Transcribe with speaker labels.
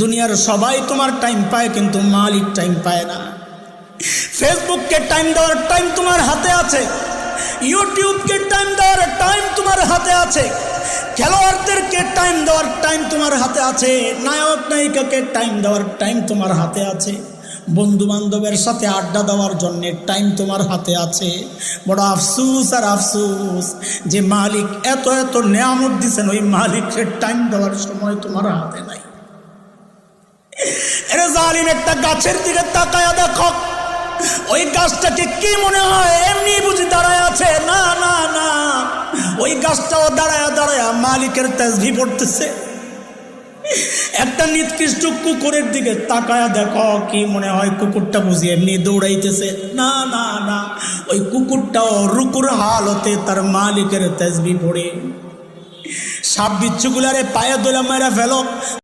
Speaker 1: দুনিয়ার সবাই তোমার টাইম পায়, কিন্তু মালিক টাইম পায় না। ফেসবুককে টাইম দেওয়ার টাইম তোমার হাতে আছে, ইউটিউবকে টাইম দেওয়ার টাইম তোমার হাতে আছে, খেলোয়াড়দেরকে টাইম দেওয়ার টাইম তোমার হাতে আছে, নায়ক নায়িকাকে টাইম দেওয়ার টাইম তোমার হাতে আছে, বন্ধু বান্ধবের সাথে আড্ডা দেওয়ার জন্য টাইম তোমার হাতে আছে। বড় আফসুস আর আফসুস যে মালিক এত এত নেয়ামত দিচ্ছেন, ওই মালিকের টাইম দেওয়ার সময় তোমার হাতে নাই। এরে জালিম, একটা গাছের দিকে তাকায়া দেখো, ওই গাছটাকে কি মনে হয় এমনি বুঝি দাঁড়ায় আছে? না না না, ওই গাছটাও দাঁড়ায়া দাঁড়ায়া মালিকের তাসবিহ পড়তেছে। একটা নিকৃষ্ট কুকুরের দিকে তাকায়া দেখো, কি মনে হয় কুকুরটা বুঝি এমনি দৌড়াইতেছে? না না না, ওই কুকুরটাও রুকুর হালতে তার মালিকের তাসবিহ পড়ে। সাপ বিচ্ছুগুলারে পায়ে দোলা মেরা ফেলো।